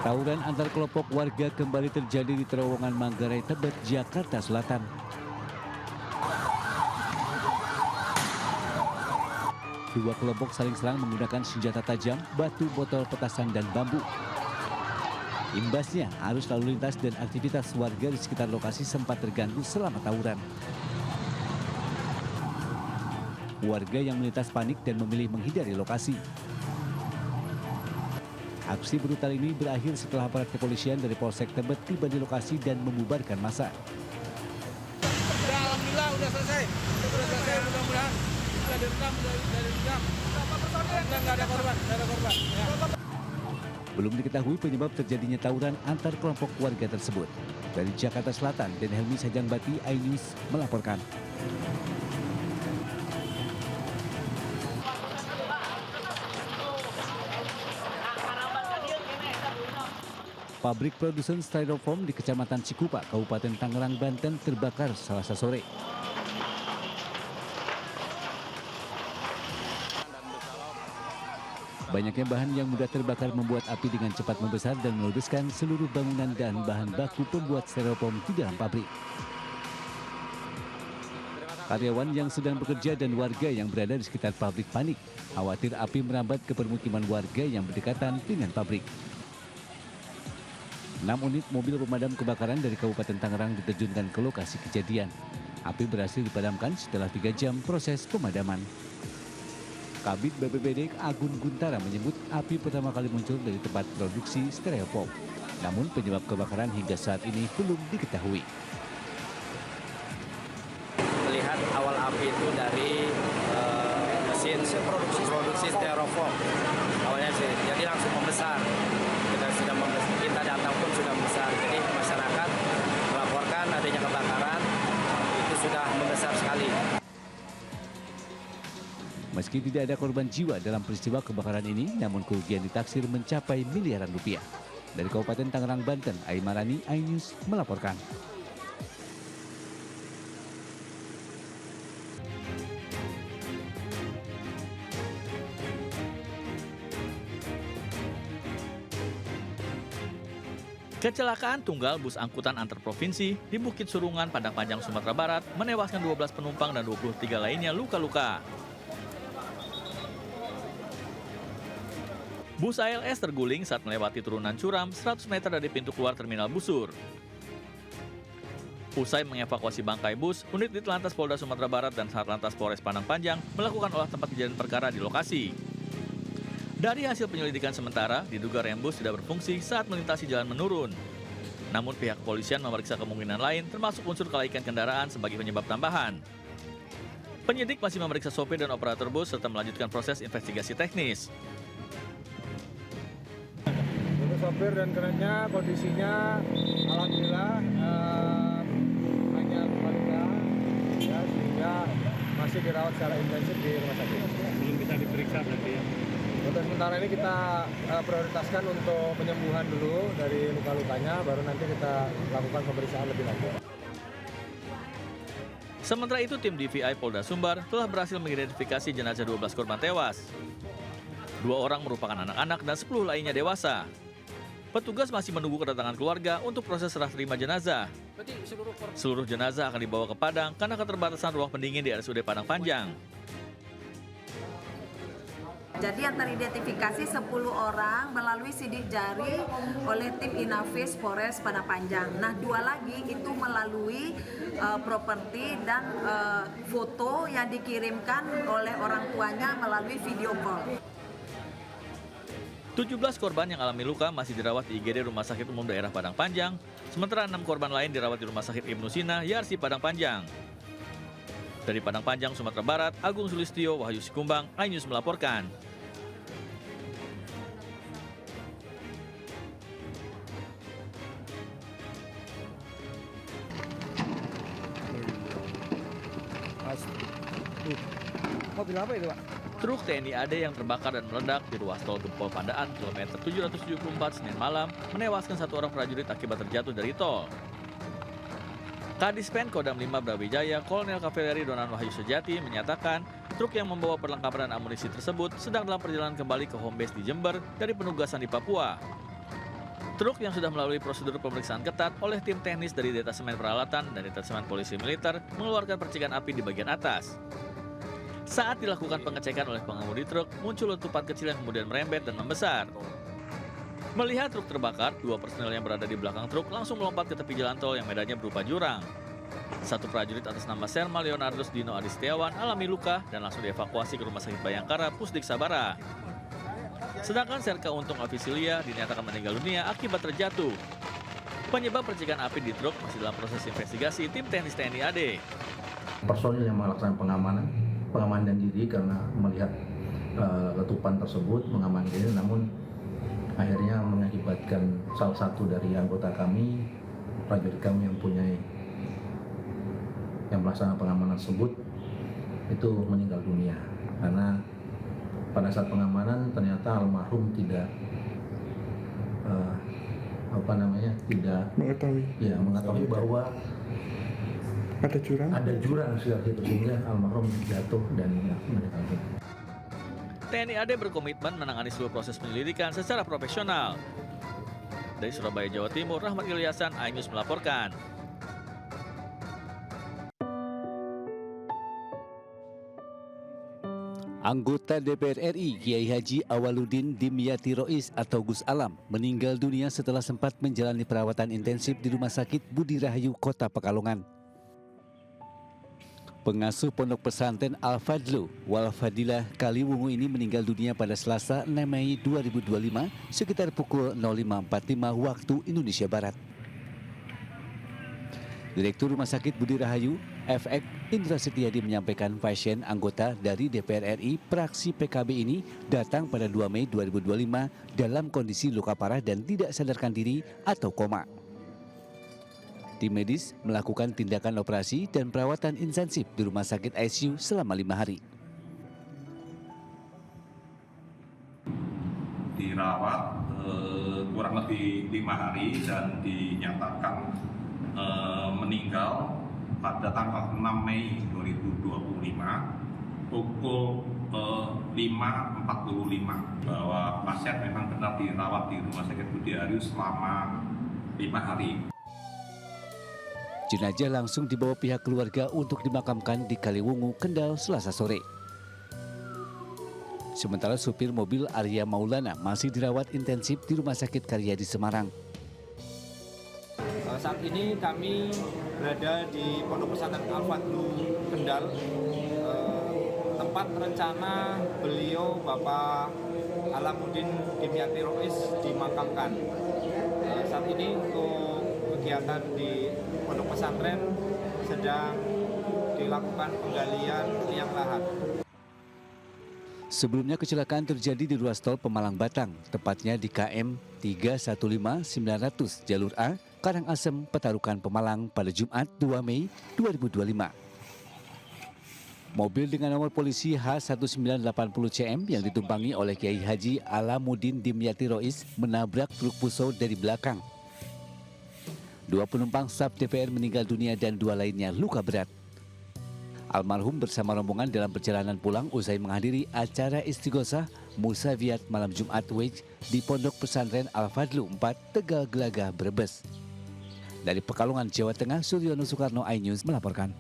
Tawuran antar kelompok warga kembali terjadi di terowongan Manggarai Tebet, Jakarta Selatan. Dua kelompok saling serang menggunakan senjata tajam, batu, botol petasan, dan bambu. Imbasnya, arus lalu lintas dan aktivitas warga di sekitar lokasi sempat terganggu selama tawuran. Warga yang melintas panik dan memilih menghindari lokasi. Aksi brutal ini berakhir setelah aparat kepolisian dari Polsek Tebet tiba di lokasi dan membubarkan massa. Alhamdulillah udah selesai. Mudah-mudahan sudah direkam, nggak ada korban, Ya. Belum diketahui penyebab terjadinya tawuran antar kelompok warga tersebut. Dari Jakarta Selatan, Den Helmi Sajangbati, iNews melaporkan. Pabrik produsen styrofoam di Kecamatan Cikupa, Kabupaten Tangerang, Banten terbakar Selasa sore. Banyaknya bahan yang mudah terbakar membuat api dengan cepat membesar dan meludeskan seluruh bangunan dan bahan baku pembuat styrofoam di dalam pabrik. Karyawan yang sedang bekerja dan warga yang berada di sekitar pabrik panik, khawatir api merambat ke permukiman warga yang berdekatan dengan pabrik. 6 unit mobil pemadam kebakaran dari Kabupaten Tangerang diterjunkan ke lokasi kejadian. Api berhasil dipadamkan setelah 3 jam proses pemadaman. Kabid BPBD Agun Guntara menyebut api pertama kali muncul dari tempat produksi styrofoam. Namun penyebab kebakaran hingga saat ini belum diketahui. Melihat awal api itu dari mesin produksi styrofoam. Awalnya sih, jadi langsung membesar. Kita datang pun sudah membesar. Jadi masyarakat melaporkan adanya kebakaran itu sudah membesar sekali. Meski tidak ada korban jiwa dalam peristiwa kebakaran ini, namun kerugian ditaksir mencapai miliaran rupiah. Dari Kabupaten Tangerang, Banten, Aimarani, iNews melaporkan. Kecelakaan tunggal bus angkutan antar provinsi di Bukit Surungan, Padang Panjang, Sumatera Barat menewaskan 12 penumpang dan 23 lainnya luka-luka. Bus ALS terguling saat melewati turunan curam 100 meter dari pintu keluar Terminal Busur. Usai mengevakuasi bangkai bus, unit Ditlantas Polda Sumatera Barat dan Satlantas Polres Padang Panjang melakukan olah tempat kejadian perkara di lokasi. Dari hasil penyelidikan sementara, diduga rem bus tidak berfungsi saat melintasi jalan menurun. Namun pihak kepolisian memeriksa kemungkinan lain termasuk unsur kelaikan kendaraan sebagai penyebab tambahan. Penyidik masih memeriksa sopir dan operator bus serta melanjutkan proses investigasi teknis. Untuk sopir dan kerennya kondisinya alhamdulillah hanya luka, ya, sehingga masih dirawat secara intensif di rumah sakit. Belum bisa diperiksa berarti ya? Untuk sementara ini kita prioritaskan untuk penyembuhan dulu dari luka-lukanya, baru nanti kita lakukan pemeriksaan lebih lanjut. Sementara itu, tim DVI Polda Sumbar telah berhasil mengidentifikasi jenazah 12 korban tewas. 2 orang merupakan anak-anak dan 10 lainnya dewasa. Petugas masih menunggu kedatangan keluarga untuk proses serah terima jenazah. Seluruh jenazah akan dibawa ke Padang karena keterbatasan ruang pendingin di RSUD Padang Panjang. Jadi yang teridentifikasi 10 orang melalui sidik jari oleh tim Inavis Polres Padang Panjang. Nah, 2 lagi itu melalui properti dan foto yang dikirimkan oleh orang tuanya melalui video call. 17 korban yang alami luka masih dirawat di IGD Rumah Sakit Umum Daerah Padang Panjang, sementara 6 korban lain dirawat di Rumah Sakit Ibnu Sina, Yarsi Padang Panjang. Dari Padang Panjang, Sumatera Barat, Agung Sulistyo, Wahyu Sikumbang, iNews melaporkan. Mobil apa itu, Pak? Truk TNI AD yang terbakar dan meledak di ruas tol Gempol Pandaan, kilometer 774 Senin malam, menewaskan 1 orang prajurit akibat terjatuh dari tol. Kadispen Kodam 5 Brawijaya, Kolonel Kavaleri Donan Wahyu Sejati menyatakan truk yang membawa perlengkapan dan amunisi tersebut sedang dalam perjalanan kembali ke home base di Jember dari penugasan di Papua. Truk yang sudah melalui prosedur pemeriksaan ketat oleh tim teknis dari Detasemen Peralatan dan Detasemen Polisi Militer mengeluarkan percikan api di bagian atas. Saat dilakukan pengecekan oleh pengemudi truk, muncul letupan kecil yang kemudian merembet dan membesar. Melihat truk terbakar, 2 personel yang berada di belakang truk langsung melompat ke tepi jalan tol yang medannya berupa jurang. 1 prajurit atas nama Serma Leonardus Dino Adi Setiawan alami luka dan langsung dievakuasi ke Rumah Sakit Bayangkara Pusdik Sabara. Sedangkan Serka Untung Avisilia dinyatakan meninggal dunia akibat terjatuh. Penyebab percikan api di truk masih dalam proses investigasi tim teknis TNI AD. Personil yang melaksanakan pengamanan diri karena melihat letupan tersebut, mengamankan diri, namun akhirnya mengakibatkan salah satu dari anggota kami, prajurit kami yang melaksanakan pengamanan tersebut itu meninggal dunia karena pada saat pengamanan ternyata almarhum tidak mengetahui bahwa ada jurang sehingga almarhum jatuh dan meninggal dunia. TNI AD berkomitmen menangani seluruh proses penyelidikan secara profesional. Dari Surabaya, Jawa Timur, Rahmat Ilyasan, iNews melaporkan. Anggota DPR RI Kiai Haji Awaludin Dimyati Rois atau Gus Alam meninggal dunia setelah sempat menjalani perawatan intensif di Rumah Sakit Budi Rahayu, Kota Pekalongan. Pengasuh Pondok Pesantren Al-Fadlu Wal Fadilah Kaliwungu ini meninggal dunia pada Selasa 6 Mei 2025 sekitar pukul 05.45 waktu Indonesia Barat. Direktur Rumah Sakit Budi Rahayu, FX Indra Setiadi menyampaikan pasien anggota dari DPR RI praksi PKB ini datang pada 2 Mei 2025 dalam kondisi luka parah dan tidak sadarkan diri atau koma. Tim medis melakukan tindakan operasi dan perawatan intensif di rumah sakit ICU selama 5 hari. Dirawat kurang lebih 5 hari dan dinyatakan meninggal pada tanggal 6 Mei 2025 pukul 5.45 bahwa pasien memang benar dirawat di Rumah Sakit Budi Rahayu selama 5 hari. Jenazah langsung dibawa pihak keluarga untuk dimakamkan di Kaliwungu, Kendal, Selasa sore. Sementara supir mobil Arya Maulana masih dirawat intensif di Rumah Sakit Karyadi Semarang. Saat ini kami berada di Pondok Pesantren Al-Fadlu Kendal, tempat rencana beliau Bapak Alamuddin Dimyati Rois dimakamkan. Saat ini untuk kegiatan di Pondok Pesantren sedang dilakukan penggalian liang lahat. Sebelumnya kecelakaan terjadi di ruas tol Pemalang Batang, tepatnya di KM 315900 jalur A, Karangasem, Petarukan, Pemalang pada Jumat 2 Mei 2025. Mobil dengan nomor polisi H1980CM yang ditumpangi oleh Kiai Haji Alamuddin Dimyati Rois menabrak truk Fuso dari belakang. 2 penumpang staf DPR meninggal dunia dan 2 lainnya luka berat. Almarhum bersama rombongan dalam perjalanan pulang usai menghadiri acara istighosah Musawiat malam Jumat Wage di Pondok Pesantren Al-Fadlu 4 Tegal Gelagah, Brebes. Dari Pekalongan, Jawa Tengah, Suryono Soekarno, iNews melaporkan.